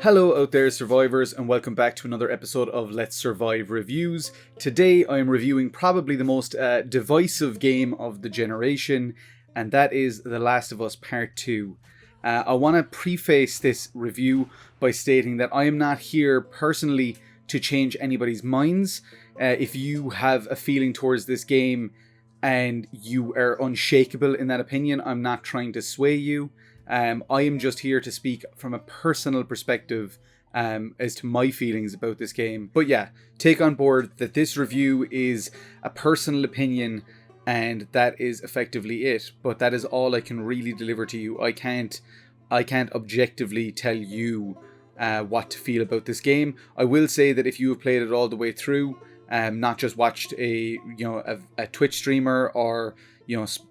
Hello out there survivors, and welcome back to another episode of Let's Survive Reviews. Today I am reviewing probably the most divisive game of the generation, and that is The Last of Us Part 2. I want to preface this review by stating that I am not here personally to change anybody's minds. If you have a feeling towards this game and you are unshakable in that opinion, I'm not trying to sway you. I am just here to speak from a personal perspective as to my feelings about this game. But yeah, take on board that this review is a personal opinion and that is effectively it. But that is all I can really deliver to you. I can't objectively tell you what to feel about this game. I will say that if you have played it all the way through, not just watched a Twitch streamer or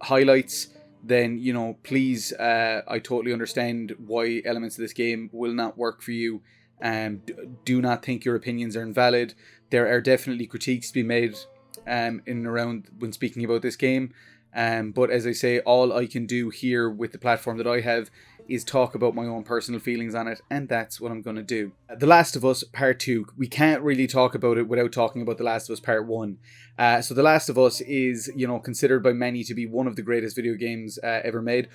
highlights, then please, I totally understand why elements of this game will not work for you. Do not think your opinions are invalid. There are definitely critiques to be made in and around when speaking about this game. But as I say, all I can do here with the platform that I have is talk about my own personal feelings on it, and that's what I'm going to do. The Last of Us Part 2, we can't really talk about it without talking about The Last of Us Part 1. So The Last of Us is, considered by many to be one of the greatest video games ever made.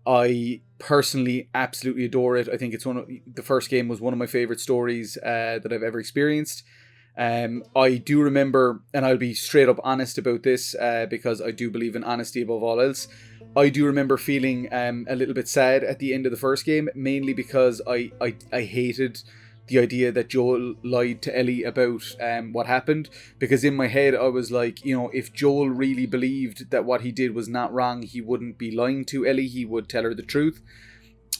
I personally absolutely adore it. I think the first game was one of my favorite stories that I've ever experienced. I do remember, and I'll be straight up honest about this because I do believe in honesty above all else. I do remember feeling a little bit sad at the end of the first game, mainly because I hated the idea that Joel lied to Ellie about what happened, because in my head I was like, if Joel really believed that what he did was not wrong, he wouldn't be lying to Ellie, he would tell her the truth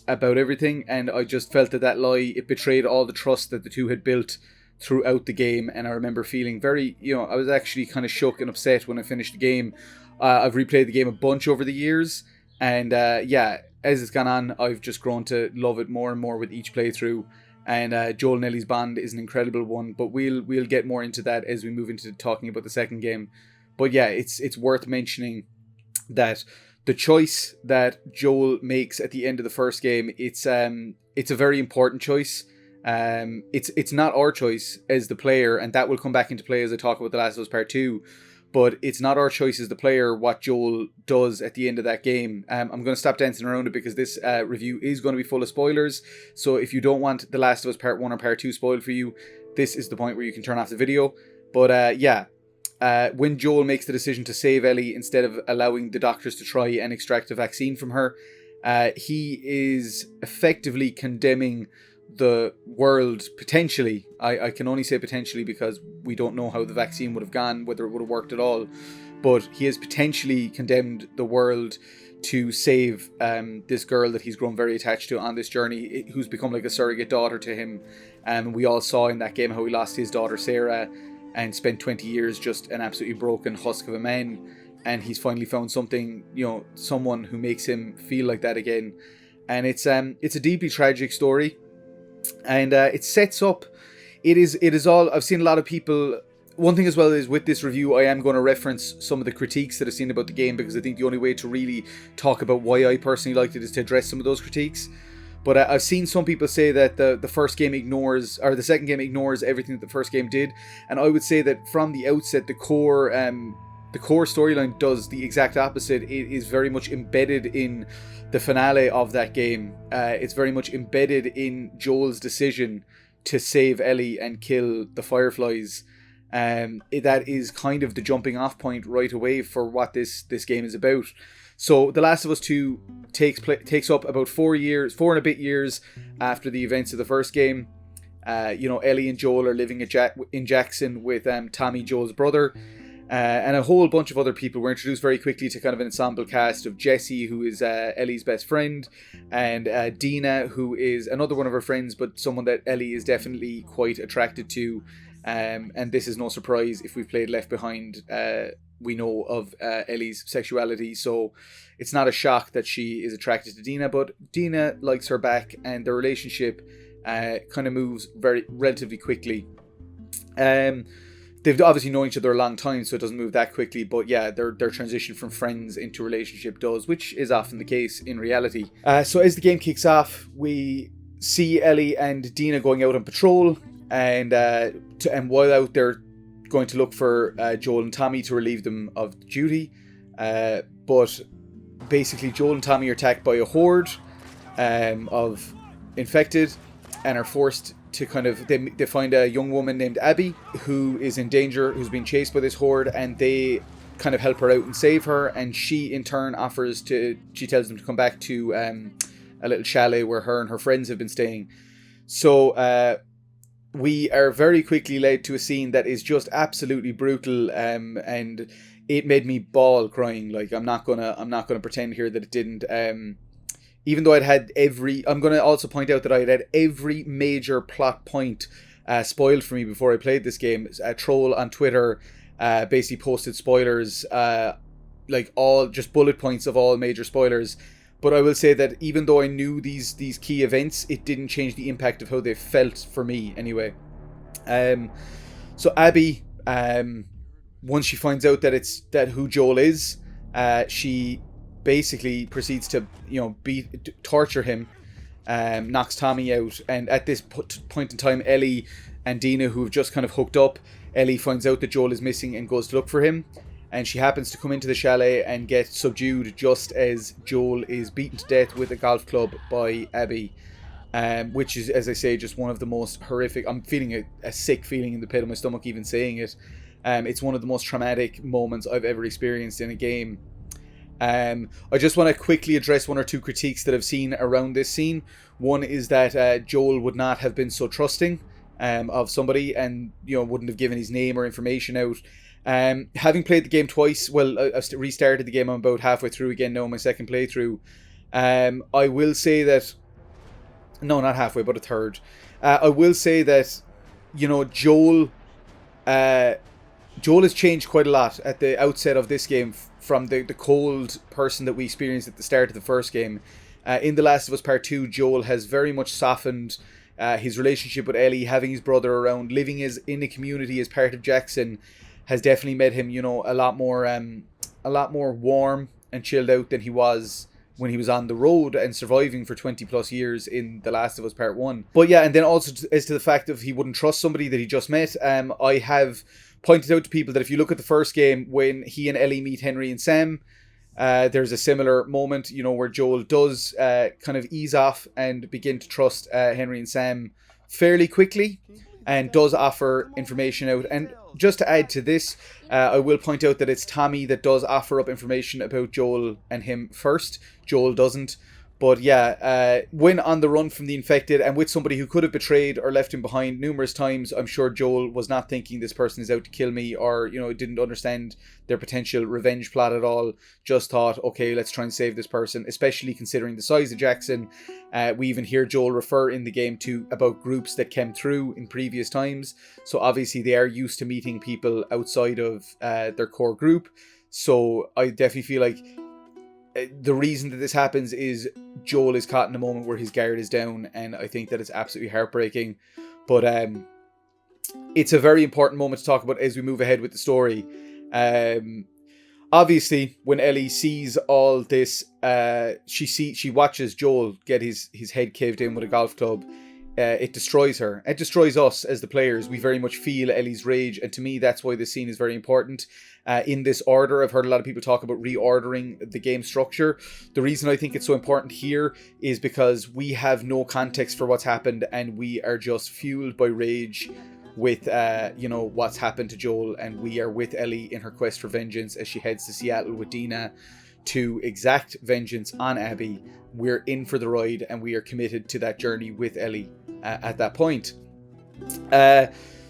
about everything, and I just felt that lie, it betrayed all the trust that the two had built throughout the game. And I remember feeling very, I was actually kind of shook and upset when I finished the game. I've replayed the game a bunch over the years, and as it's gone on, I've just grown to love it more and more with each playthrough. And Joel and Ellie's bond is an incredible one, but we'll get more into that as we move into talking about the second game. But yeah, it's worth mentioning that the choice that Joel makes at the end of the first game, it's a very important choice. It's not our choice as the player, and that will come back into play as I talk about The Last of Us Part 2. But it's not our choice as the player what Joel does at the end of that game. I'm going to stop dancing around it because this review is going to be full of spoilers. So if you don't want The Last of Us Part 1 or Part 2 spoiled for you, this is the point where you can turn off the video. But when Joel makes the decision to save Ellie instead of allowing the doctors to try and extract a vaccine from her, he is effectively condemning the world, potentially. I can only say potentially because we don't know how the vaccine would have gone, whether it would have worked at all, but he has potentially condemned the world to save this girl that he's grown very attached to on this journey, who's become like a surrogate daughter to him. We all saw in that game how he lost his daughter Sarah and spent 20 years just an absolutely broken husk of a man, and he's finally found something, someone who makes him feel like that again. And it's a deeply tragic story. And it sets up, it is all, I've seen a lot of people, one thing as well is with this review I am going to reference some of the critiques that I've seen about the game, because I think the only way to really talk about why I personally liked it is to address some of those critiques. But I've seen some people say that the first game ignores, or the second game ignores everything that the first game did, and I would say that from the outset the core storyline does the exact opposite. It is very much embedded in the finale of that game. It's very much embedded in Joel's decision to save Ellie and kill the Fireflies. That is kind of the jumping off point right away for what this game is about. So The Last of Us 2 takes up about 4 and a bit years after the events of the first game. Ellie and Joel are living in Jackson with Tommy, Joel's brother. And a whole bunch of other people. Were introduced very quickly to kind of an ensemble cast of Jesse, who is Ellie's best friend, and Dina, who is another one of her friends, but someone that Ellie is definitely quite attracted to. And this is no surprise. If we've played Left Behind, we know of Ellie's sexuality, so it's not a shock that she is attracted to Dina, but Dina likes her back, and their relationship kind of moves relatively quickly. They've obviously known each other a long time, so it doesn't move that quickly. But yeah, their transition from friends into relationship does, which is often the case in reality. So as the game kicks off, we see Ellie and Dina going out on patrol, and while out they're going to look for Joel and Tommy to relieve them of duty. But basically Joel and Tommy are attacked by a horde of infected and are forced to they find a young woman named Abby who is in danger, who's being chased by this horde, and they kind of help her out and save her, and she in turn she tells them to come back to a little chalet where her and her friends have been staying. So we are very quickly led to a scene that is just absolutely brutal, and it made me bawl crying. Like, I'm not gonna pretend here that it didn't. Even though I'm gonna also point out that I had every major plot point spoiled for me before I played this game. A troll on Twitter basically posted spoilers, like all just bullet points of all major spoilers. But I will say that even though I knew these key events, it didn't change the impact of how they felt for me anyway. So Abby, once she finds out that who Joel is, she basically proceeds to torture him, knocks Tommy out, and at this point in time, Ellie and Dina, who have just kind of hooked up, Ellie finds out that Joel is missing and goes to look for him. And she happens to come into the chalet and get subdued just as Joel is beaten to death with a golf club by Abby, which is, as I say, just one of the most horrific. I'm feeling a sick feeling in the pit of my stomach even saying it. It's one of the most traumatic moments I've ever experienced in a game. I just want to quickly address one or two critiques that I've seen around this scene. One is that Joel would not have been so trusting of somebody, and wouldn't have given his name or information out. Having played the game twice, I've restarted the game. I'm about halfway through again now, my second playthrough. I will say that, no, not halfway, but a third. I will say that, Joel has changed quite a lot at the outset of this game from the cold person that we experienced at the start of the first game. In The Last of Us Part 2, Joel has very much softened. His relationship with Ellie, having his brother around, living in a community as part of Jackson, has definitely made him, a lot more warm and chilled out than he was when he was on the road and surviving for 20 plus years in The Last of Us Part 1. But yeah, and then also as to the fact of he wouldn't trust somebody that he just met, I have pointed out to people that if you look at the first game, when he and Ellie meet Henry and Sam, there's a similar moment, where Joel does kind of ease off and begin to trust Henry and Sam fairly quickly, and does offer information out. And just to add to this, I will point out that it's Tommy that does offer up information about Joel and him first. Joel doesn't. But yeah, when on the run from the infected and with somebody who could have betrayed or left him behind numerous times, I'm sure Joel was not thinking this person is out to kill me, or, didn't understand their potential revenge plot at all. Just thought, okay, let's try and save this person, especially considering the size of Jackson. We even hear Joel refer in the game about groups that came through in previous times. So obviously they are used to meeting people outside of their core group. So I definitely feel like the reason that this happens is Joel is caught in a moment where his guard is down, and I think that it's absolutely heartbreaking. But it's a very important moment to talk about as we move ahead with the story. Obviously, when Ellie sees all this, she watches Joel get his head caved in with a golf club. It destroys her. It destroys us as the players. We very much feel Ellie's rage, and to me, that's why this scene is very important. In this order, I've heard a lot of people talk about reordering the game structure. The reason I think it's so important here is because we have no context for what's happened, and we are just fueled by rage with what's happened to Joel, and we are with Ellie in her quest for vengeance as she heads to Seattle with Dina to exact vengeance on Abby. We're in for the ride, and we are committed to that journey with Ellie at that point.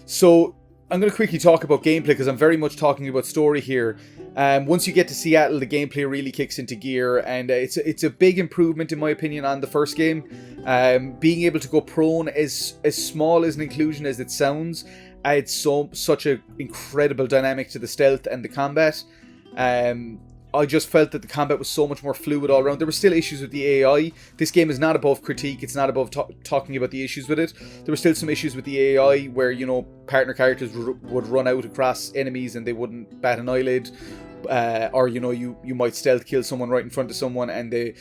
So I'm going to quickly talk about gameplay, because I'm very much talking about story here. Once you get to Seattle, the gameplay really kicks into gear, and it's a big improvement in my opinion on the first game. Being able to go prone, as small as an inclusion as it sounds, adds such an incredible dynamic to the stealth and the combat. I just felt that the combat was so much more fluid all around. There were still issues with the AI. This game is not above critique. It's not above talking about the issues with it. There were still some issues with the AI where, partner characters would run out across enemies and they wouldn't bat an eyelid. Or, you might stealth kill someone right in front of someone and they,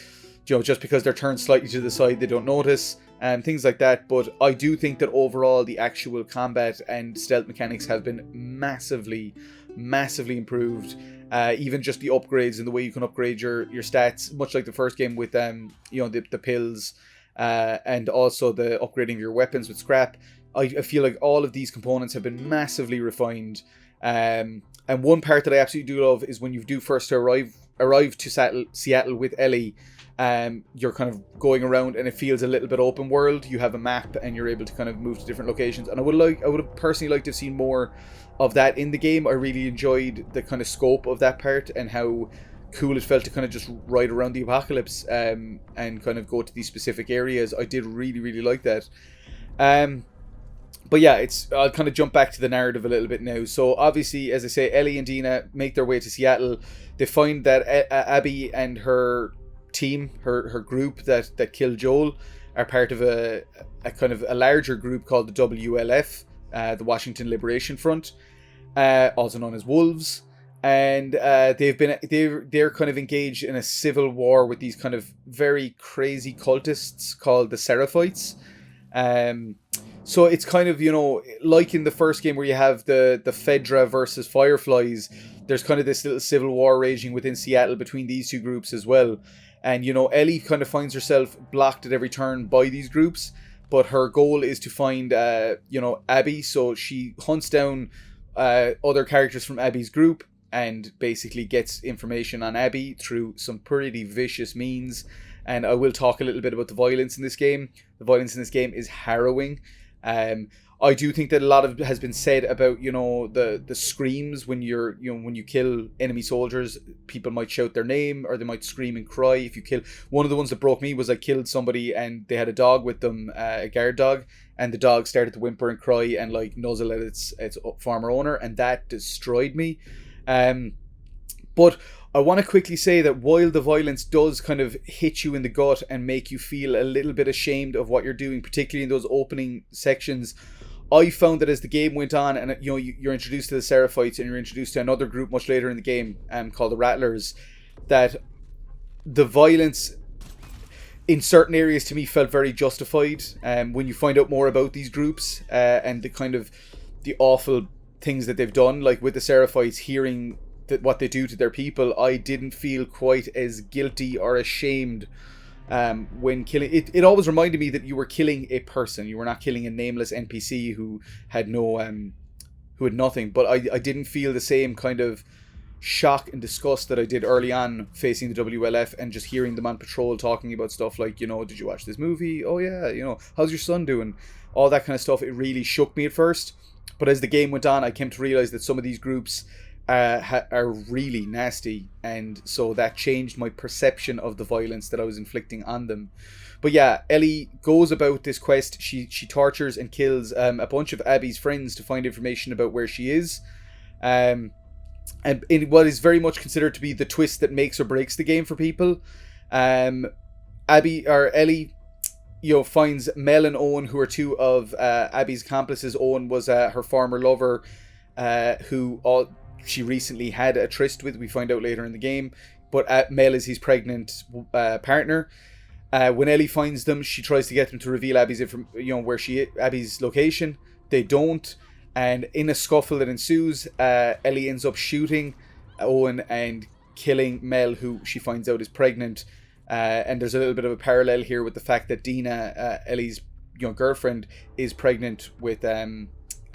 just because they're turned slightly to the side, they don't notice. and things like that. But I do think that overall the actual combat and stealth mechanics have been massively improved. Even just the upgrades and the way you can upgrade your stats, much like the first game with the pills, and also the upgrading of your weapons with scrap. I feel like all of these components have been massively refined. And one part that I absolutely do love is when you do first arrive to Seattle with Ellie. You're kind of going around and it feels a little bit open world. You have a map and you're able to kind of move to different locations. And I would have personally liked to have seen more of that in the game. I really enjoyed the kind of scope of that part and how cool it felt to kind of just ride around the apocalypse and kind of go to these specific areas. I did really like that. But yeah, I'll kind of jump back to the narrative a little bit now. So obviously, as I say, Ellie and Dina make their way to Seattle. They find that Abby and her team, her group that killed Joel, are part of a kind of a larger group called the WLF, the Washington Liberation Front, also known as Wolves. And they're kind of engaged in a civil war with these kind of very crazy cultists called the Seraphites. So it's kind of, like in the first game where you have the Fedra versus Fireflies, there's kind of this little civil war raging within Seattle between these two groups as well. And, Ellie kind of finds herself blocked at every turn by these groups, but her goal is to find, Abby. So she hunts down other characters from Abby's group and basically gets information on Abby through some pretty vicious means. And I will talk a little bit about the violence in this game. The violence in this game is harrowing. I do think that a lot has been said about the screams when when you kill enemy soldiers. People might shout their name or they might scream and cry. If you kill one of the ones that broke me was I killed somebody and they had a dog with them, a guard dog, and the dog started to whimper and cry and like nuzzle at its former owner, and that destroyed me. But I want to quickly say that while the violence does kind of hit you in the gut and make you feel a little bit ashamed of what you're doing, particularly in those opening sections, I found that as the game went on and you're introduced to the Seraphites and you're introduced to another group much later in the game called the Rattlers, that the violence in certain areas to me felt very justified. When you find out more about these groups and the kind of the awful things that they've done, like with the Seraphites, hearing that what they do to their people, I didn't feel quite as guilty or ashamed when killing. It always reminded me that you were killing a person. You were not killing a nameless NPC who had nothing. But I didn't feel the same kind of shock and disgust that I did early on facing the WLF and just hearing them on patrol talking about stuff like, did you watch this movie? Oh yeah, how's your son doing? All that kind of stuff. It really shook me at first. But as the game went on, I came to realize that some of these groups are really nasty, and so that changed my perception of the violence that I was inflicting on them. But yeah, Ellie goes about this quest. She tortures and kills a bunch of Abby's friends to find information about where she is, and in what is very much considered to be the twist that makes or breaks the game for people. Ellie finds Mel and Owen, who are two of Abby's accomplices. Owen was her former lover, who she recently had a tryst with, we find out later in the game, but Mel is his pregnant partner. When Ellie finds them, she tries to get them to reveal Abby's Abby's location. They don't, and in a scuffle that ensues, Ellie ends up shooting Owen and killing Mel, who she finds out is pregnant. And there's a little bit of a parallel here with the fact that Dina, Ellie's girlfriend, is pregnant with a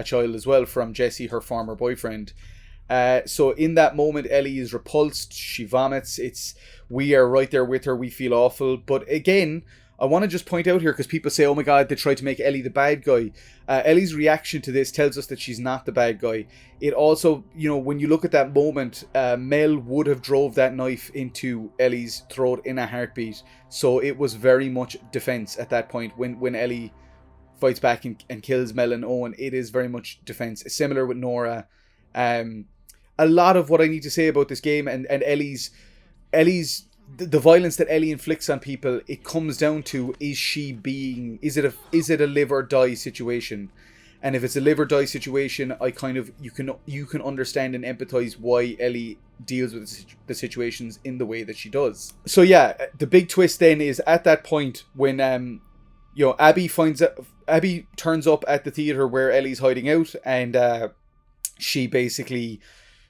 child as well from Jesse, her former boyfriend. So in that moment, Ellie is repulsed. She vomits. We are right there with her. We feel awful. But again, I want to just point out here, because people say, oh my god, they tried to make Ellie the bad guy. Ellie's reaction to this tells us that she's not the bad guy. It also, when you look at that moment, Mel would have drove that knife into Ellie's throat in a heartbeat. So it was very much defense at that point. When Ellie fights back and kills Mel and Owen, it is very much defense. Similar with Nora. A lot of what I need to say about this game and Ellie's the violence that Ellie inflicts on people, it comes down to, is it a live or die situation? And if it's a live or die situation, you can understand and empathize why Ellie deals with the situations in the way that she does. So yeah, the big twist then is at that point when Abby turns up at the theater where Ellie's hiding out, and she basically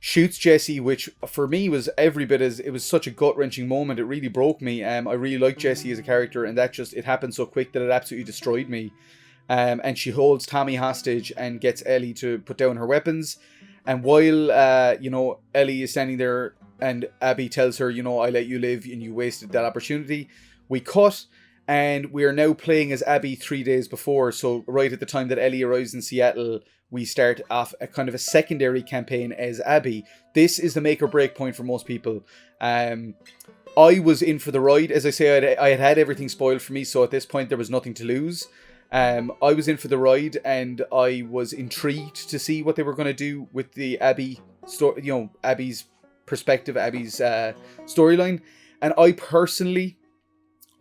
shoots Jesse, which for me was every bit as, it was such a gut-wrenching moment. It really broke me. I really liked Jesse as a character, and it happened so quick that it absolutely destroyed me. And she holds Tommy hostage and gets Ellie to put down her weapons. And while Ellie is standing there and Abby tells her, I let you live and you wasted that opportunity, we cut, and we are now playing as Abby 3 days before. So right at the time that Ellie arrives in Seattle, we start off a kind of a secondary campaign as Abby. This is the make or break point for most people. I was in for the ride. As I say, I had everything spoiled for me, so at this point there was nothing to lose. I was in for the ride, and I was intrigued to see what they were going to do with the Abby story, Abby's perspective, Abby's storyline. And I personally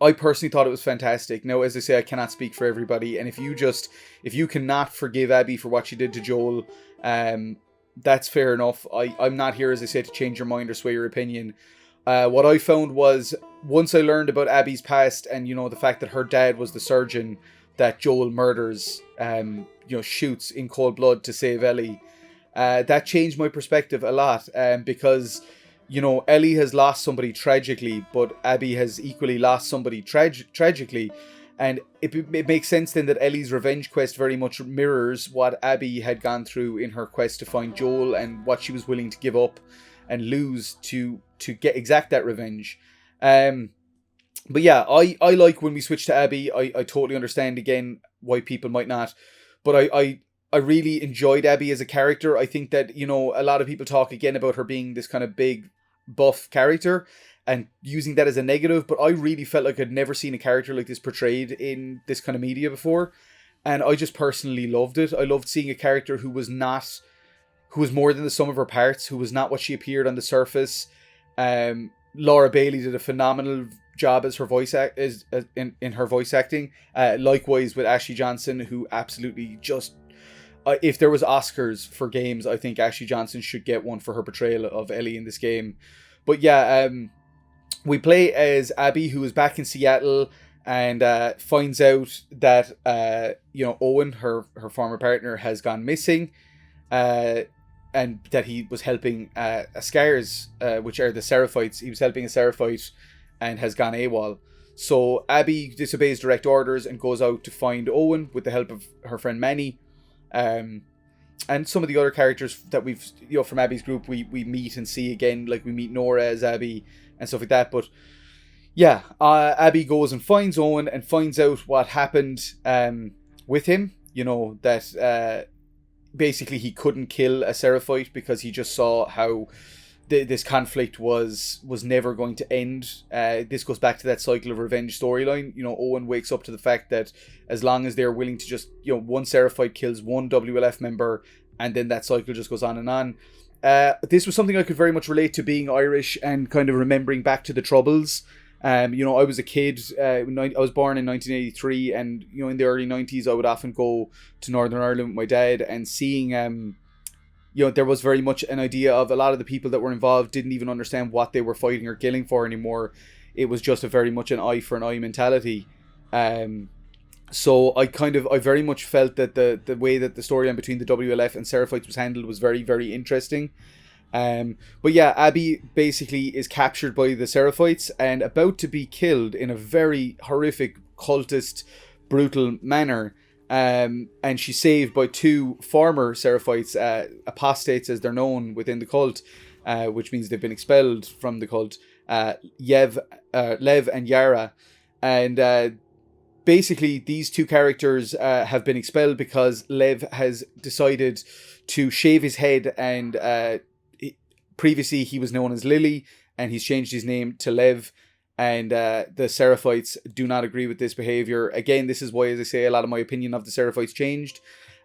thought it was fantastic. Now, as I say, I cannot speak for everybody, and if you cannot forgive Abby for what she did to Joel, that's fair enough. I'm not here, as I say, to change your mind or sway your opinion. What I found was, once I learned about Abby's past and, the fact that her dad was the surgeon that Joel murders, shoots in cold blood to save Ellie, that changed my perspective a lot, because Ellie has lost somebody tragically, but Abby has equally lost somebody tragically. And it makes sense then that Ellie's revenge quest very much mirrors what Abby had gone through in her quest to find Joel, and what she was willing to give up and lose to exact that revenge. But yeah, I like when we switch to Abby. I totally understand again why people might not, but I really enjoyed Abby as a character. I think that, a lot of people talk again about her being this kind of big buff character and using that as a negative, but I really felt like I'd never seen a character like this portrayed in this kind of media before, and I just personally loved it. I loved seeing a character who was more than the sum of her parts, who was not what she appeared on the surface. Laura Bailey did a phenomenal job as her in her voice acting. Likewise with Ashley Johnson, who absolutely just, if there was Oscars for games, I think Ashley Johnson should get one for her portrayal of Ellie in this game. But yeah, we play as Abby, who is back in Seattle, and finds out that Owen, her former partner, has gone missing, and that he was helping Askars, which are the Seraphites. He was helping a Seraphite and has gone AWOL. So Abby disobeys direct orders and goes out to find Owen with the help of her friend Manny. And some of the other characters that we've, from Abby's group, we meet and see again, like we meet Nora as Abby and stuff like that. But yeah, Abby goes and finds Owen and finds out what happened with him. That basically he couldn't kill a Seraphite because he just saw how this conflict was never going to end. This goes back to that cycle of revenge storyline. Owen wakes up to the fact that as long as they're willing to just, one Seraphite kills one WLF member, and then that cycle just goes on and on. This was something I could very much relate to, being Irish and kind of remembering back to the Troubles. I was a kid. I was born in 1983, and in the early 90s, I would often go to Northern Ireland with my dad, and seeing there was very much an idea of a lot of the people that were involved didn't even understand what they were fighting or killing for anymore. It was just a very much an eye for an eye mentality. So I very much felt that the way that the storyline between the WLF and Seraphites was handled was very, very interesting. But yeah, Abby basically is captured by the Seraphites and about to be killed in a very horrific, cultist, brutal manner. And she's saved by two former Seraphites, apostates as they're known within the cult, which means they've been expelled from the cult, Lev and Yara. And basically these two characters have been expelled because Lev has decided to shave his head, and previously he was known as Lily, and he's changed his name to Lev. And the Seraphites do not agree with this behavior. Again, this is why, as I say, a lot of my opinion of the Seraphites changed.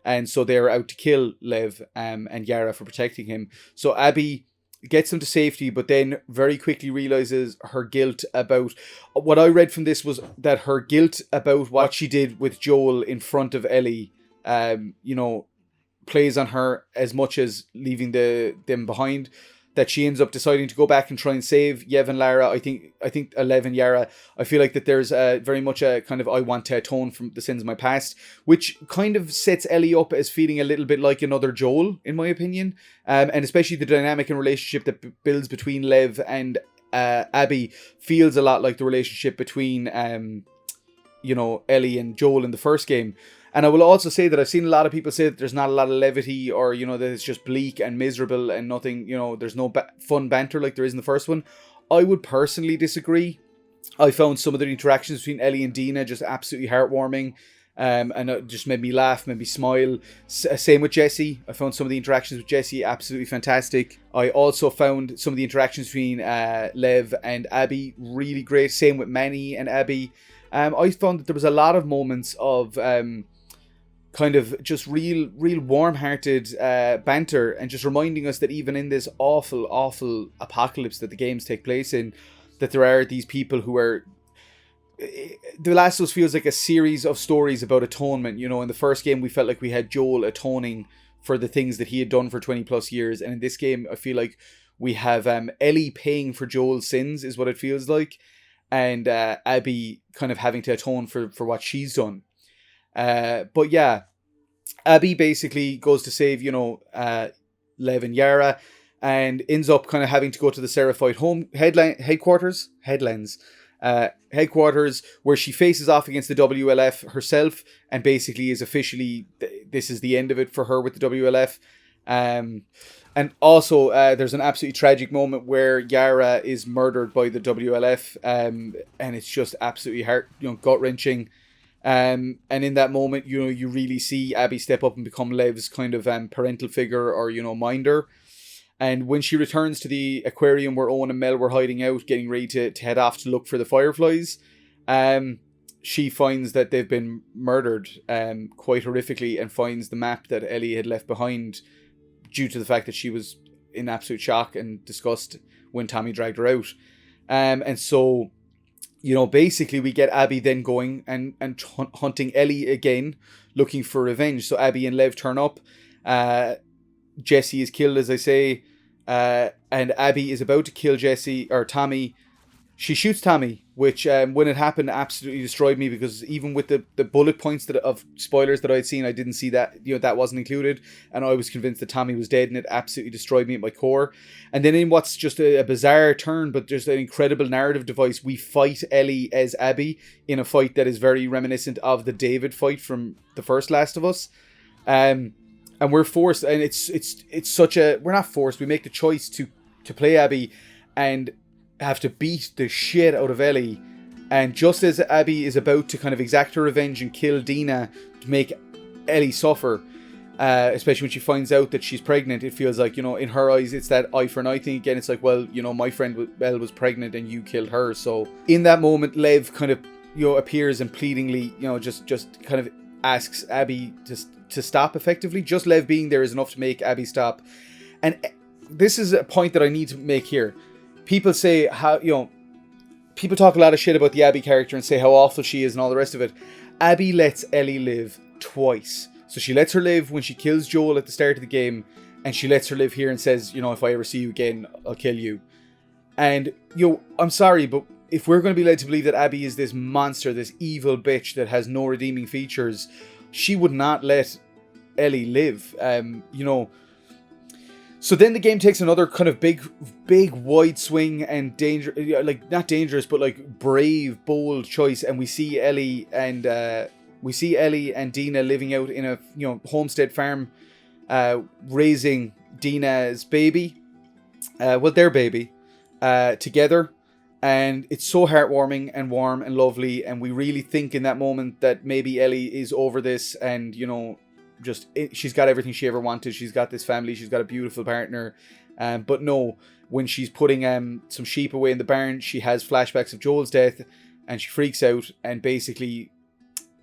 And so they're out to kill Lev and Yara for protecting him. So Abby gets them to safety, but then very quickly realizes her guilt about... What I read from this was that her guilt about what she did with Joel in front of Ellie, plays on her as much as leaving them behind. that she ends up deciding to go back and try and save Yev and Lara. I think Lev and Yara. I feel like that there's very much a kind of I want to atone from the sins of my past, which kind of sets Ellie up as feeling a little bit like another Joel, in my opinion. And especially the dynamic and relationship that builds between Lev and Abby feels a lot like the relationship between Ellie and Joel in the first game. And I will also say that I've seen a lot of people say that there's not a lot of levity, or, that it's just bleak and miserable and nothing, there's no fun banter like there is in the first one. I would personally disagree. I found some of the interactions between Ellie and Dina just absolutely heartwarming. And it just made me laugh, made me smile. Same with Jesse. I found some of the interactions with Jesse absolutely fantastic. I also found some of the interactions between Lev and Abby really great. Same with Manny and Abby. I found that there was a lot of moments of kind of just real warm-hearted banter, and just reminding us that even in this awful apocalypse that the games take place in, that there are these people who are... The Last of Us feels like a series of stories about atonement. In the first game we felt like we had Joel atoning for the things that he had done for 20 plus years, and in this game I feel like we have Ellie paying for Joel's sins, is what it feels like, and Abby kind of having to atone for what she's done. But yeah, Abby basically goes to save, Lev and Yara, and ends up kind of having to go to the Seraphite headquarters, where she faces off against the WLF herself, and basically is officially, this is the end of it for her with the WLF. And also, there's an absolutely tragic moment where Yara is murdered by the WLF, and it's just absolutely gut-wrenching. And in that moment, you really see Abby step up and become Lev's kind of parental figure, or minder. And when she returns to the aquarium where Owen and Mel were hiding out, getting ready to head off to look for the fireflies, she finds that they've been murdered quite horrifically, and finds the map that Ellie had left behind, due to the fact that she was in absolute shock and disgust when Tommy dragged her out. And so, basically we get Abby then going and hunting Ellie again, looking for revenge. So Abby and Lev turn up. Jesse is killed, as I say. And Abby is about to kill Tommy. She shoots Tommy, which when it happened absolutely destroyed me, because even with the bullet points of spoilers that I'd seen, I didn't see that, that wasn't included, and I was convinced that Tommy was dead, and it absolutely destroyed me at my core. And then in what's just a bizarre turn, but just an incredible narrative device, we fight Ellie as Abby in a fight that is very reminiscent of the David fight from the first Last of Us. And we're forced, and it's such a... We're not forced, we make the choice to play Abby and have to beat the shit out of Ellie. And just as Abby is about to kind of exact her revenge and kill Dina to make Ellie suffer, especially when she finds out that she's pregnant, it feels like, in her eyes, it's that eye for an eye thing again. It's like, well, my friend Belle was pregnant and you killed her. So in that moment, Lev kind of, appears and pleadingly, just kind of asks Abby to stop effectively. Just Lev being there is enough to make Abby stop. And this is a point that I need to make here. People say people talk a lot of shit about the Abby character and say how awful she is and all the rest of it. Abby lets Ellie live twice. So she lets her live when she kills Joel at the start of the game, and she lets her live here and says, if I ever see you again, I'll kill you. And, I'm sorry, but if we're going to be led to believe that Abby is this monster, this evil bitch that has no redeeming features, she would not let Ellie live. So then the game takes another kind of big wide swing and not dangerous, but like brave, bold choice, and we see Ellie and Dina living out in a homestead farm, raising Dina's baby, their baby, together, and it's so heartwarming and warm and lovely, and we really think in that moment that maybe Ellie is over this, and she's got everything she ever wanted. She's got this family. She's got a beautiful partner. But no, when she's putting some sheep away in the barn, she has flashbacks of Joel's death, and she freaks out. And basically,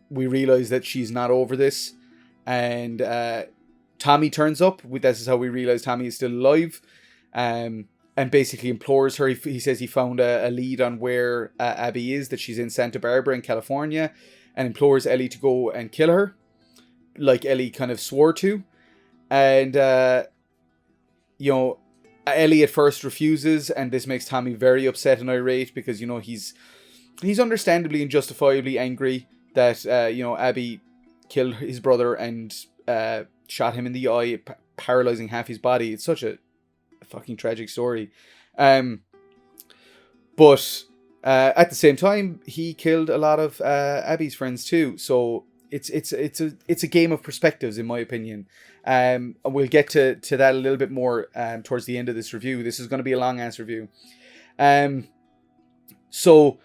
we realize that she's not over this. And Tommy turns up. This is how we realize Tommy is still alive. And basically implores her. He says he found a lead on where Abby is, that she's in Santa Barbara in California, and implores Ellie to go and kill her, like Ellie kind of swore to. And Ellie at first refuses, and this makes Tommy very upset and irate because, you know, he's understandably and justifiably angry that, you know, Abby killed his brother and shot him in the eye, paralyzing half his body. It's such a fucking tragic story. But at the same time, he killed a lot of Abby's friends too. So it's a game of perspectives, in my opinion. And we'll get to that a little bit more towards the end of this review. This is going to be a long ass review. So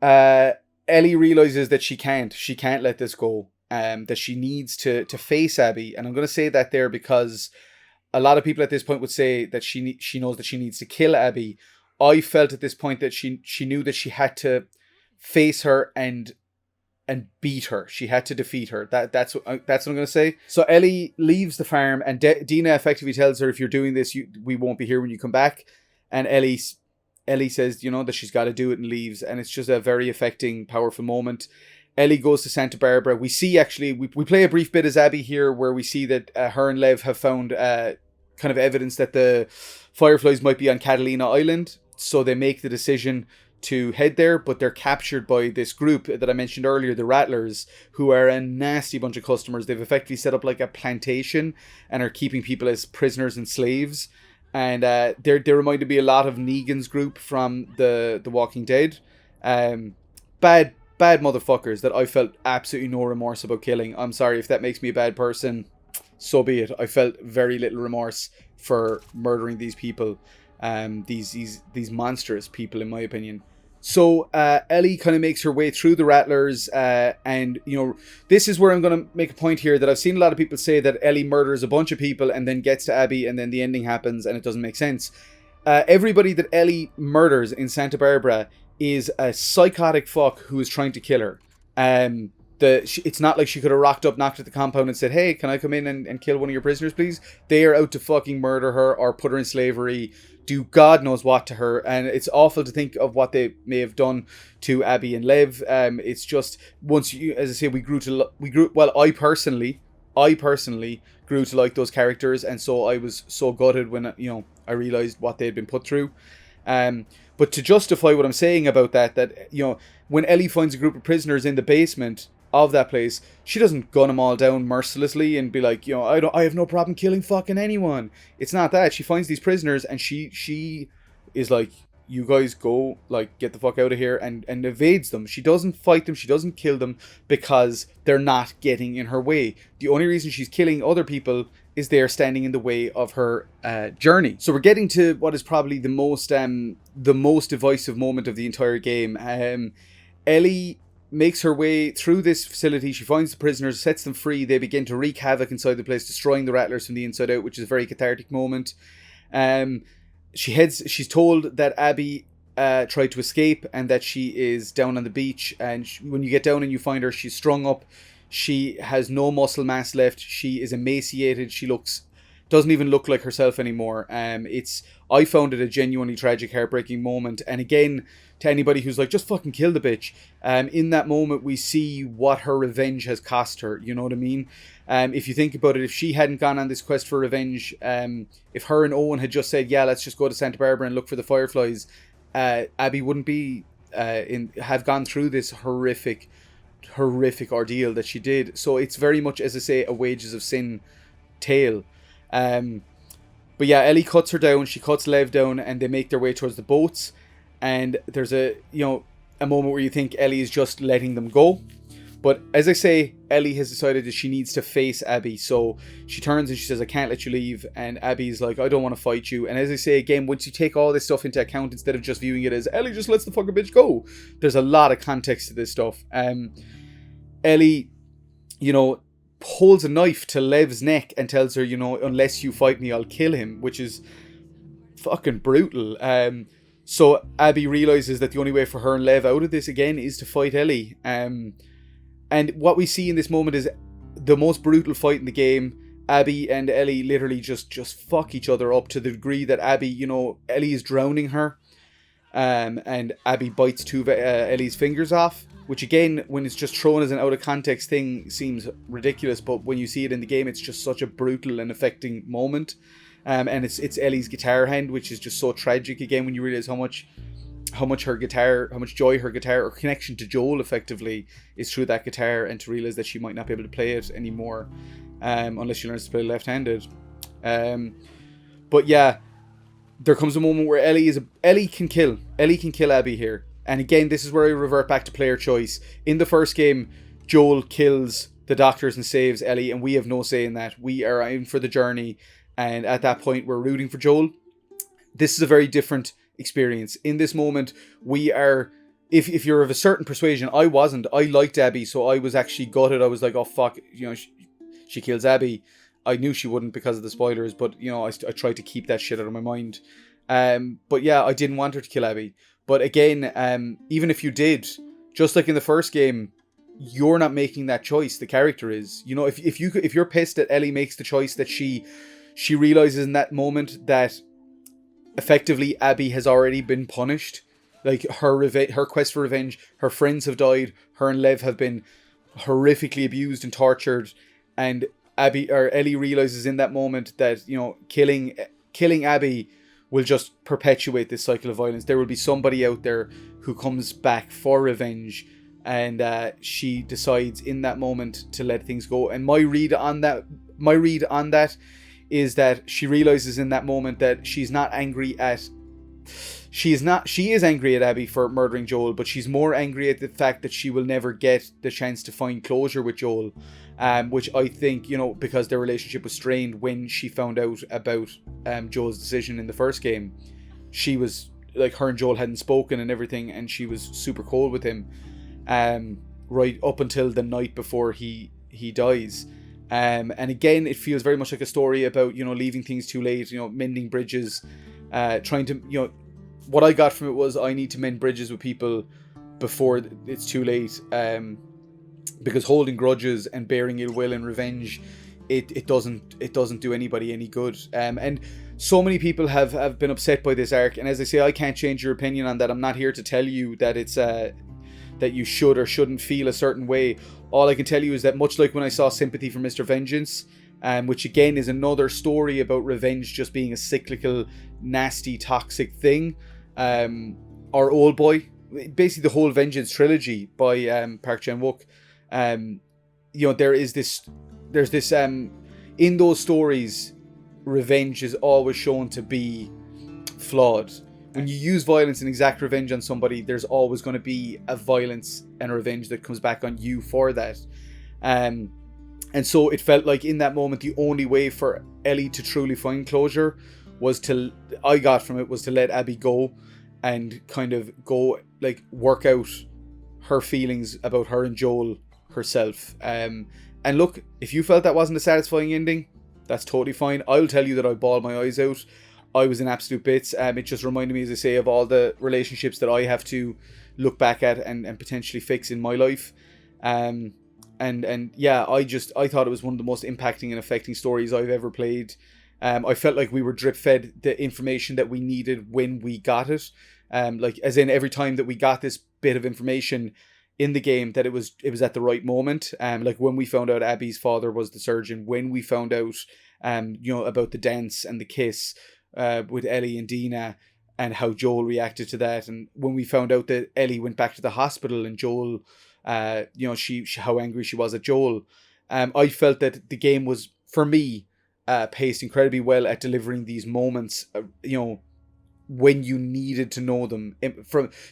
Ellie realizes that she can't let this go. That she needs to face Abby, and I'm going to say that there because a lot of people at this point would say that she knows that she needs to kill Abby. I felt at this point that she knew that she had to face her and beat her. She had to defeat her. That's what I'm going to say. So Ellie leaves the farm, and Dina effectively tells her, if you're doing this, we won't be here when you come back. And Ellie says, you know, that she's got to do it, and leaves. And it's just a very affecting, powerful moment. Ellie goes to Santa Barbara. We see, actually, we play a brief bit as Abby here where we see that her and Lev have found kind of evidence that the Fireflies might be on Catalina Island. So they make the decision to head there, but they're captured by this group that I mentioned earlier, the Rattlers, who are a nasty bunch of customers. They've effectively set up like a plantation and are keeping people as prisoners and slaves. And they reminded me a lot of Negan's group from the Walking Dead. Bad motherfuckers that I felt absolutely no remorse about killing. I'm sorry if that makes me a bad person. So be it. I felt very little remorse for murdering these people. These monstrous people, in my opinion. So Ellie kind of makes her way through the Rattlers, and, you know, this is where I'm going to make a point here that I've seen a lot of people say that Ellie murders a bunch of people and then gets to Abby and then the ending happens and it doesn't make sense. Everybody that Ellie murders in Santa Barbara is a psychotic fuck who is trying to kill her. It's not like she could have rocked up, knocked at the compound and said, hey, can I come in and kill one of your prisoners, please? They are out to fucking murder her or put her in slavery, do God knows what to her. And it's awful to think of what they may have done to Abby and Lev. It's just, once you, as I say, I personally grew to like those characters. And so I was so gutted when, you know, I realized what they had been put through. But to justify what I'm saying about that, you know, when Ellie finds a group of prisoners in the basement of that place, she doesn't gun them all down mercilessly and be like, you know, I have no problem killing fucking anyone. It's not that. She finds these prisoners and she is like, you guys go, like, get the fuck out of here, and evades them. She doesn't fight them. She doesn't kill them because they're not getting in her way. The only reason she's killing other people is they're standing in the way of her journey. So we're getting to what is probably the most divisive moment of the entire game. Ellie makes her way through this facility. She finds the prisoners, sets them free. They begin to wreak havoc inside the place, destroying the Rattlers from the inside out, which is a very cathartic moment. She's told that Abby tried to escape and that she is down on the beach. And when you get down and you find her, she's strung up. She has no muscle mass left. She is emaciated. She doesn't even look like herself anymore. I found it a genuinely tragic, heartbreaking moment. And again, to anybody who's like, just fucking kill the bitch. In that moment, we see what her revenge has cost her. You know what I mean? If you think about it, if she hadn't gone on this quest for revenge, if her and Owen had just said, yeah, let's just go to Santa Barbara and look for the Fireflies, Abby wouldn't have gone through this horrific ordeal that she did. So it's very much, as I say, a Wages of Sin tale. But yeah, Ellie cuts her down, she cuts Lev down, and they make their way towards the boats. And there's a moment where you think Ellie is just letting them go. But as I say, Ellie has decided that she needs to face Abby. So she turns and she says, I can't let you leave. And Abby's like, I don't want to fight you. And as I say again, once you take all this stuff into account, instead of just viewing it as Ellie just lets the fucking bitch go, there's a lot of context to this stuff. Ellie, you know, holds a knife to Lev's neck and tells her, you know, unless you fight me, I'll kill him, which is fucking brutal. So Abby realizes that the only way for her and Lev out of this again is to fight Ellie. And what we see in this moment is the most brutal fight in the game. Abby and Ellie literally just fuck each other up to the degree that Abby, you know, Ellie is drowning her. And Abby bites two of Ellie's fingers off, which again, when it's just thrown as an out of context thing, seems ridiculous. But when you see it in the game, it's just such a brutal and affecting moment. and it's Ellie's guitar hand, which is just so tragic again when you realize how much joy her guitar or connection to Joel effectively is through that guitar, and to realize that she might not be able to play it anymore unless she learns to play left-handed. But yeah, there comes a moment where Ellie can kill Abby here. And again, this is where I revert back to player choice. In the first game, Joel kills the doctors and saves Ellie, and we have no say in that. We are in for the journey, and at that point, we're rooting for Joel. This is a very different experience. In this moment, we are... If you're of a certain persuasion, I wasn't. I liked Abby, so I was actually gutted. I was like, oh fuck, she kills Abby. I knew she wouldn't because of the spoilers, but I tried to keep that shit out of my mind. But yeah, I didn't want her to kill Abby. But again, even if you did, just like in the first game, you're not making that choice. The character is. If you're pissed that Ellie makes the choice that she realizes in that moment that effectively Abby has already been punished, like her quest for revenge, her friends have died, her and Lev have been horrifically abused and tortured, and Ellie realizes in that moment that killing Abby will just perpetuate this cycle of violence. There will be somebody out there who comes back for revenge, and she decides in that moment to let things go. And my read on that is that she realizes in that moment that she is angry at Abby for murdering Joel, but she's more angry at the fact that she will never get the chance to find closure with Joel, which I think, because their relationship was strained when she found out about Joel's decision in the first game. She was like, her and Joel hadn't spoken and everything, and she was super cold with him right up until the night before he dies. And again, it feels very much like a story about leaving things too late, mending bridges, trying to what I got from it was, I need to mend bridges with people before it's too late, because holding grudges and bearing ill will and revenge, it doesn't do anybody any good. And so many people have been upset by this arc, and as I say, I can't change your opinion on that. I'm not here to tell you that it's that you should or shouldn't feel a certain way. All I can tell you is that, much like when I saw Sympathy for Mr. Vengeance, which again is another story about revenge just being a cyclical, nasty, toxic thing, or Old Boy, basically the whole Vengeance trilogy by Park Chan-wook, there's this in those stories, revenge is always shown to be flawed. When you use violence and exact revenge on somebody, there's always going to be a violence and a revenge that comes back on you for that. And so it felt like in that moment, the only way for Ellie to truly find closure was to let Abby go and kind of go, like, work out her feelings about her and Joel herself. And look, if you felt that wasn't a satisfying ending, that's totally fine. I'll tell you that I bawled my eyes out. I was in absolute bits. It just reminded me, as I say, of all the relationships that I have to look back at and potentially fix in my life. And yeah, I thought it was one of the most impacting and affecting stories I've ever played. I felt like we were drip fed the information that we needed when we got it. Like, as in, every time that we got this bit of information in the game, that it was at the right moment. Like when we found out Abby's father was the surgeon, when we found out about the dance and the kiss with Ellie and Dina, and how Joel reacted to that, and when we found out that Ellie went back to the hospital and Joel, she how angry she was at Joel. I felt that the game was, for me, paced incredibly well at delivering these moments, when you needed to know them,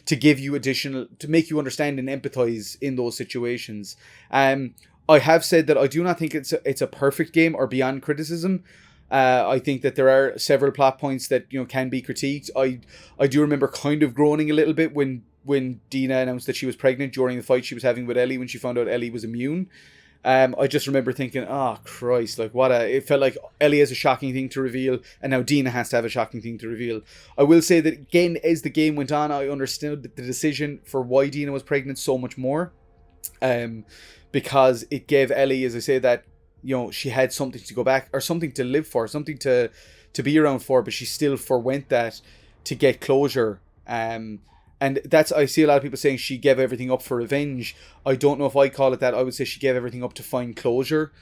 to give you to make you understand and empathize in those situations. I have said that I do not think it's a perfect game or beyond criticism. I think that there are several plot points that can be critiqued. I do remember kind of groaning a little bit when Dina announced that she was pregnant during the fight she was having with Ellie, when she found out Ellie was immune. I just remember thinking, oh Christ, like it felt like Ellie has a shocking thing to reveal, and now Dina has to have a shocking thing to reveal. I will say that again, as the game went on, I understood the decision for why Dina was pregnant so much more, because it gave Ellie, as I say, that she had something to go back, or something to live for, something to be around for, but she still forwent that to get closure. And that's, I see a lot of people saying she gave everything up for revenge. I don't know if I call it that. I would say she gave everything up to find closure.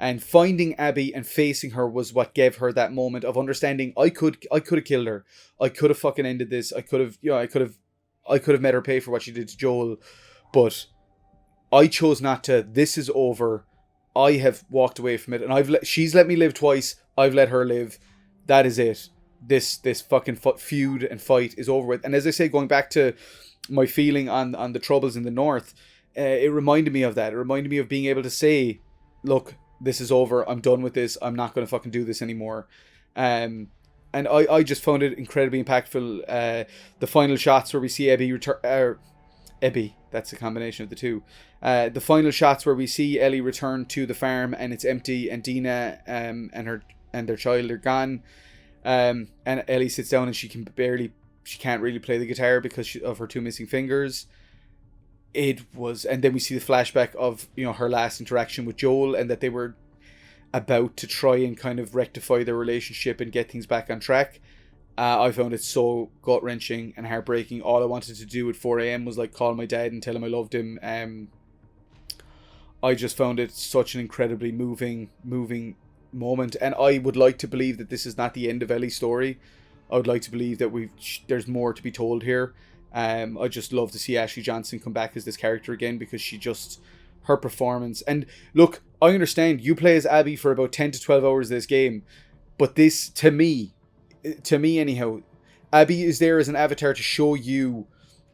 And finding Abby and facing her was what gave her that moment of understanding. I could have killed her. I could have fucking ended this. I could have, I could have made her pay for what she did to Joel, but I chose not to. This is over. I have walked away from it, and she's let me live twice. I've let her live. That is it. This fucking feud and fight is over with. And as I say, going back to my feeling on the troubles in the North, it reminded me of that. It reminded me of being able to say, look, this is over. I'm done with this. I'm not going to fucking do this anymore. And I just found it incredibly impactful. The final shots where we see Abby return... Abby, that's a combination of the two. The final shots where we see Ellie return to the farm and it's empty, and Dina and their child are gone. And Ellie sits down and she can't really play the guitar because of her two missing fingers. And then we see the flashback of, her last interaction with Joel, and that they were about to try and kind of rectify their relationship and get things back on track. I found it so gut-wrenching and heartbreaking. All I wanted to do at 4 a.m. was call my dad and tell him I loved him. I just found it such an incredibly moving moment, and I would like to believe that this is not the end of Ellie's story. I would like to believe that there's more to be told here. I just love to see Ashley Johnson come back as this character again, because her performance, and look, I understand you play as Abby for about 10 to 12 hours of this game, but this, to me anyhow, Abby is there as an avatar to show you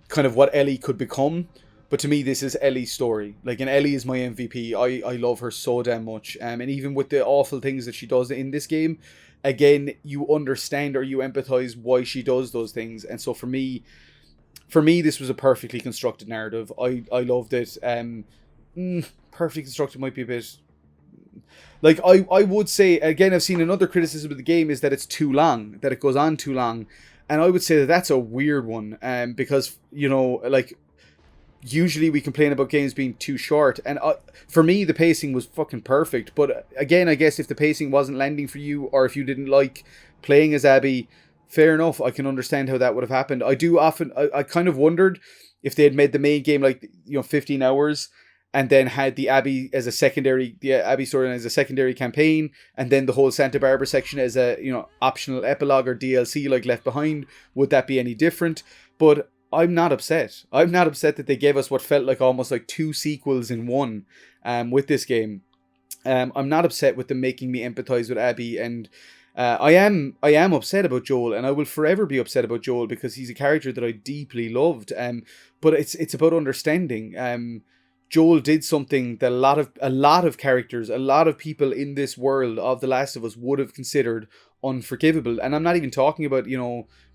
kind of what Ellie could become. But to me, this is Ellie's story. And Ellie is my MVP. I love her so damn much. And even with the awful things that she does in this game, again, you understand or you empathize why she does those things. And so for me, this was a perfectly constructed narrative. I loved it. Perfectly constructed might be a bit... I would say, again, I've seen another criticism of the game is that it's too long, that it goes on too long. And I would say that that's a weird one. Because, usually we complain about games being too short, and for me the pacing was fucking perfect. But again, I guess if the pacing wasn't landing for you, or if you didn't like playing as Abby, fair enough, I can understand how that would have happened. I kind of wondered if they had made the main game 15 hours and then had the Abby as a secondary, the Abby storyline as a secondary campaign, and then the whole Santa Barbara section as a optional epilogue or DLC like Left Behind. Would that be any different? But I'm not upset. I'm not upset that they gave us what felt like almost like two sequels in one with this game. I'm not upset with them making me empathize with Abby, and I am upset about Joel, and I will forever be upset about Joel because he's a character that I deeply loved. But it's about understanding. Joel did something that a lot of characters, a lot of people in this world of The Last of Us would have considered unforgivable. And I'm not even talking about,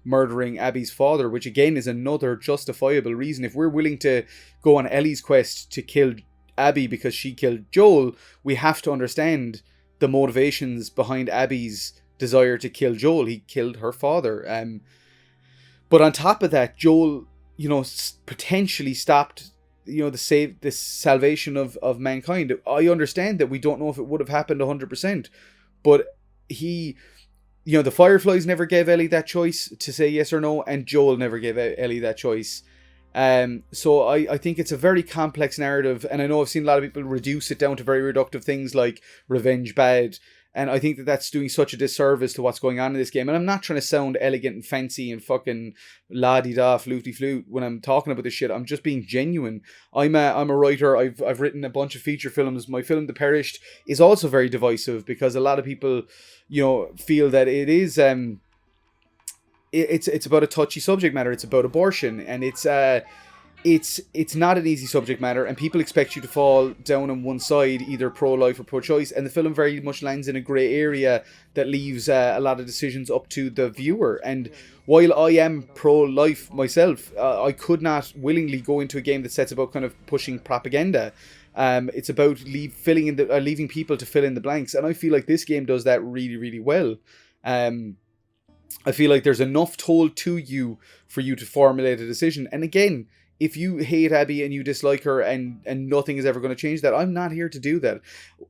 murdering Abby's father, which again is another justifiable reason. If we're willing to go on Ellie's quest to kill Abby because she killed Joel, we have to understand the motivations behind Abby's desire to kill Joel. He killed her father. But on top of that, Joel, potentially stopped the salvation of mankind. I understand that we don't know if it would have happened 100%, but the Fireflies never gave Ellie that choice to say yes or no, and Joel never gave Ellie that choice. So I think it's a very complex narrative, and I know I've seen a lot of people reduce it down to very reductive things like revenge bad, and I think that that's doing such a disservice to what's going on in this game. And I'm not trying to sound elegant and fancy and fucking la-di-da, flute when I'm talking about this shit. I'm just being genuine. I'm a writer. I've written a bunch of feature films. My film The Perished is also very divisive because a lot of people, feel that it is it's about a touchy subject matter. It's about abortion, and it's not an easy subject matter, and people expect you to fall down on one side, either pro-life or pro-choice, and the film very much lands in a grey area that leaves a lot of decisions up to the viewer. And while I am pro-life myself, I could not willingly go into a game that sets about kind of pushing propaganda. It's about leaving people to fill in the blanks, and I feel like this game does that really, really well. I feel like there's enough told to you for you to formulate a decision. And again, if you hate Abby and you dislike her and nothing is ever going to change that, I'm not here to do that.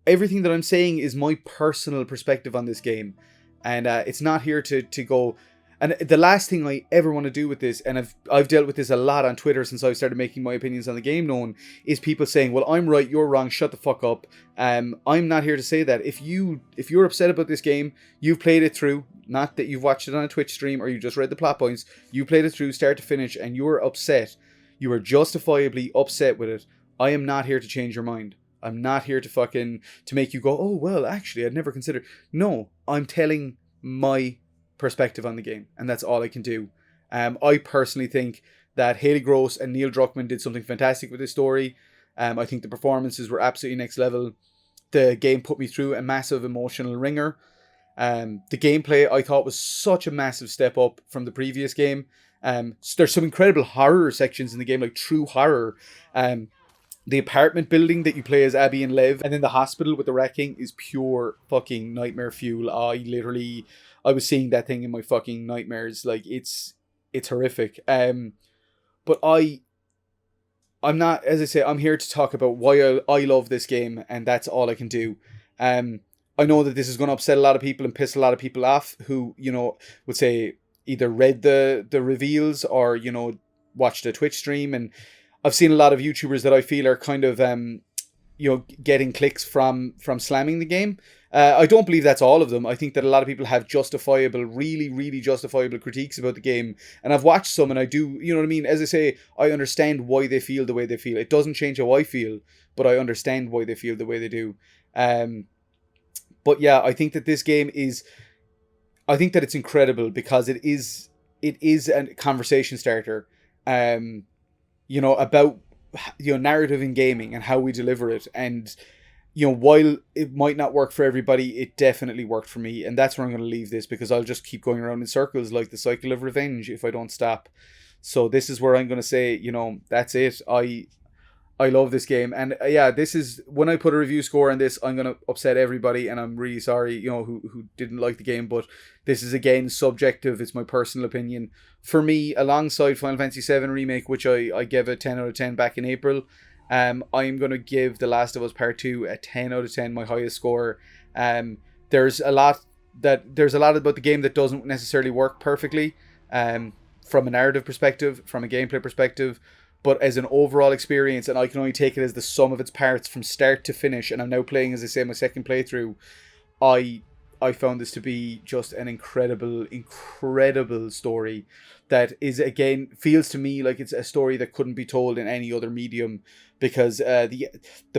Everything that I'm saying is my personal perspective on this game. And it's not here to go, And the last thing I ever want to do with this, and I've dealt with this a lot on Twitter since I started making my opinions on the game known, is people saying, "Well, I'm right, you're wrong. Shut the fuck up." I'm not here to say that. If you're upset about this game, you've played it through. Not that you've watched it on a Twitch stream or you just read the plot points. You played it through start to finish, and you're upset. You are justifiably upset with it. I am not here to change your mind. I'm not here to make you go, "Oh well, actually, I'd never considered." No, I'm telling my perspective on the game, and that's all I can do. I personally think that Haley Gross and Neil Druckmann did something fantastic with this story. I think the performances were absolutely next level. The game put me through a massive emotional ringer. The gameplay I thought was such a massive step up from the previous game. There's some incredible horror sections in the game, like true horror. The apartment building that you play as Abby and Lev, and then the hospital with the wrecking is pure fucking nightmare fuel. I was seeing that thing in my fucking nightmares. Like it's horrific. But I'm not, as I say, I'm here to talk about why I love this game, and that's all I can do. I know that this is going to upset a lot of people and piss a lot of people off who, would say either read the reveals or, watched a Twitch stream. And I've seen a lot of YouTubers that I feel are kind of, getting clicks from slamming the game. I don't believe that's all of them. I think that a lot of people have justifiable, really, really justifiable critiques about the game. And I've watched some and I do, you know what I mean? As I say, I understand why they feel the way they feel. It doesn't change how I feel, but I understand why they feel the way they do. But yeah, I think that this game I think that it's incredible because it is a conversation starter, about, narrative in gaming and how we deliver it. And, while it might not work for everybody, it definitely worked for me. And that's where I'm going to leave this, because I'll just keep going around in circles like the cycle of revenge if I don't stop. So this is where I'm going to say, that's it. I love this game. And this is, when I put a review score on this, I'm going to upset everybody, and I'm really sorry, who didn't like the game, but this is, again, subjective. It's my personal opinion. For me, alongside Final Fantasy VII Remake, which I gave a 10 out of 10 back in April, I'm going to give The Last of Us Part 2 a 10 out of 10, my highest score. There's a lot about the game that doesn't necessarily work perfectly, from a narrative perspective, from a gameplay perspective, but as an overall experience, and I can only take it as the sum of its parts from start to finish, and I'm now playing, as I say, my second playthrough, I found this to be just an incredible, incredible story that is, again, feels to me like it's a story that couldn't be told in any other medium, because the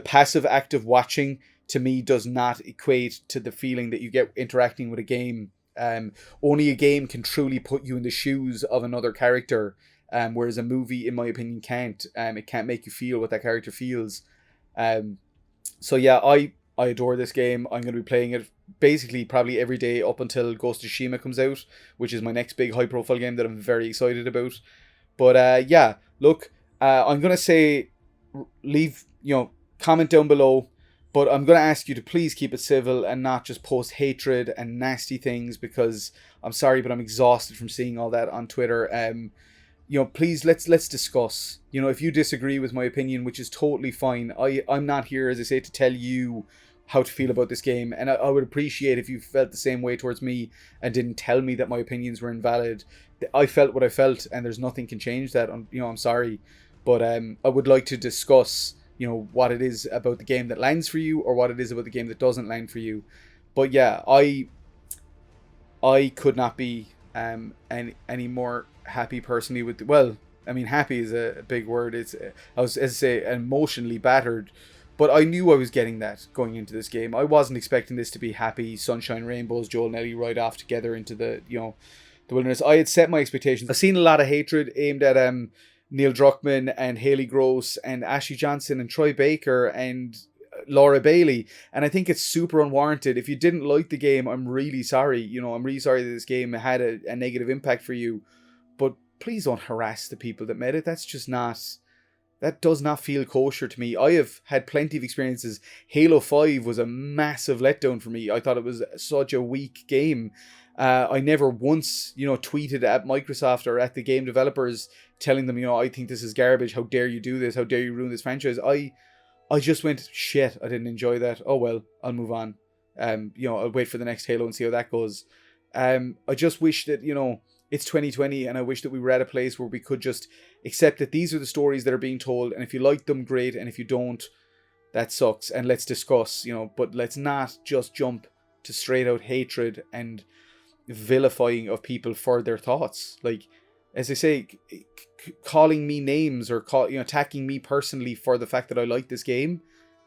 passive act of watching, to me, does not equate to the feeling that you get interacting with a game. Only a game can truly put you in the shoes of another character, whereas a movie, in my opinion, can't. It can't make you feel what that character feels. So yeah, I adore this game. I'm going to be playing it basically probably every day up until Ghost of Tsushima comes out, which is my next big high profile game that I'm very excited about. But look, I'm going to say, leave, comment down below, but I'm going to ask you to please keep it civil and not just post hatred and nasty things, because I'm sorry, but I'm exhausted from seeing all that on Twitter. Please, let's discuss. If you disagree with my opinion, which is totally fine. I'm not here, as I say, to tell you how to feel about this game, and I would appreciate if you felt the same way towards me and didn't tell me that my opinions were invalid. I felt what I felt, and there's nothing can change that. I'm sorry, but I would like to discuss, what it is about the game that lands for you, or what it is about the game that doesn't land for you. But yeah, I could not be any more happy personally with happy is a big word. I was, as I say, emotionally battered, but I knew I was getting that going into this game. I wasn't expecting this to be happy sunshine rainbows, Joel and Ellie ride off together into the the wilderness. I had set my expectations. I've seen a lot of hatred aimed at Neil Druckmann and Haley Gross and Ashley Johnson and Troy Baker and Laura Bailey, and I think it's super unwarranted. If you didn't like the game, I'm really sorry. I'm really sorry that this game had a negative impact for you, but please don't harass the people that made it. That does not feel kosher to me. I have had plenty of experiences. Halo 5 was a massive letdown for me. I thought it was such a weak game. I never once, tweeted at Microsoft or at the game developers telling them, I think this is garbage. How dare you do this? How dare you ruin this franchise? I just went, shit, I didn't enjoy that. Oh well, I'll move on. I'll wait for the next Halo and see how that goes. I just wish that, it's 2020, and I wish that we were at a place where we could just accept that these are the stories that are being told, and if you like them, great, and if you don't, that sucks, and let's discuss, but let's not just jump to straight out hatred and vilifying of people for their thoughts. Like, as I say, calling me names or attacking me personally for the fact that I like this game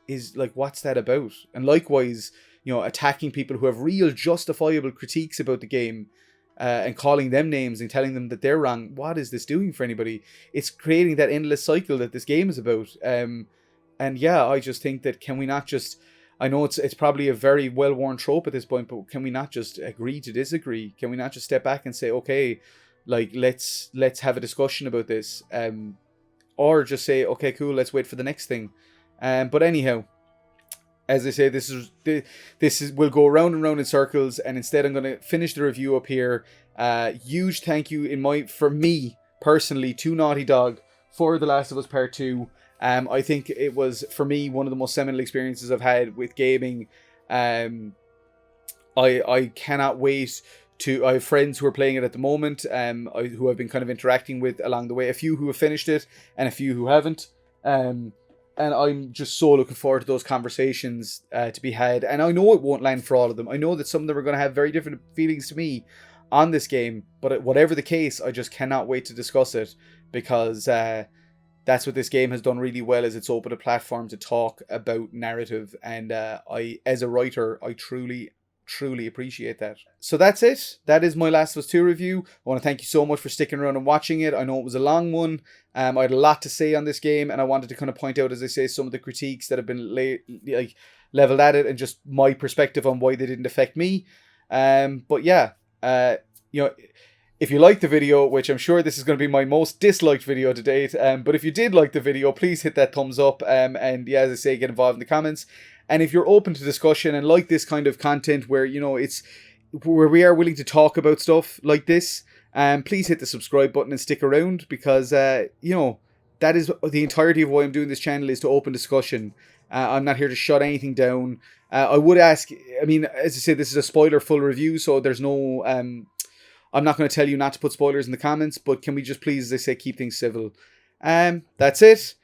is like, what's that about? And likewise, attacking people who have real justifiable critiques about the game, and calling them names and telling them that they're wrong. What is this doing for anybody? It's creating that endless cycle that this game is about. And yeah, I just think that, can we not just, I know it's probably a very well-worn trope at this point, but can we not just agree to disagree? Can we not just step back and say, okay, like, let's have a discussion about this, or just say, okay, cool, let's wait for the next thing. But anyhow, as I say, this is will go round and round in circles, and instead I'm going to finish the review up here. Huge thank you for me personally to Naughty Dog for The Last of Us Part 2. I think it was, for me, one of the most seminal experiences I've had with gaming. I cannot wait to... I have friends who are playing it at the moment, who I've been kind of interacting with along the way. A few who have finished it, and a few who haven't. And I'm just so looking forward to those conversations to be had. And I know it won't land for all of them. I know that some of them are going to have very different feelings to me on this game. But whatever the case, I just cannot wait to discuss it. Because that's what this game has done really well, is it's opened a platform to talk about narrative. And as a writer, I truly appreciate that. So that's it. That is my Last of Us 2 review. I want to thank you so much for sticking around and watching it. I know it was a long one. I had a lot to say on this game, and I wanted to kind of point out, as I say, some of the critiques that have been leveled at it, and just my perspective on why they didn't affect me. But yeah, if you liked the video, which I'm sure this is going to be my most disliked video to date, but if you did like the video, please hit that thumbs up, and yeah, as I say, get involved in the comments. And if you're open to discussion and like this kind of content where, it's where we are willing to talk about stuff like this, please hit the subscribe button and stick around, because, that is the entirety of why I'm doing this channel, is to open discussion. I'm not here to shut anything down. I would ask, I mean, as I said, this is a spoiler full review, so there's no, I'm not going to tell you not to put spoilers in the comments, but can we just please, as I say, keep things civil. That's it.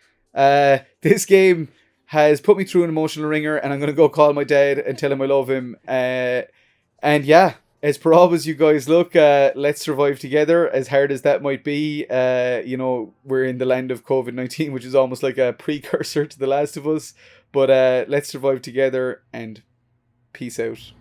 This game has put me through an emotional ringer, and I'm going to go call my dad and tell him I love him. And yeah, as per always, you guys, look, let's survive together, as hard as that might be. We're in the land of COVID-19, which is almost like a precursor to The Last of Us. But let's survive together, and peace out.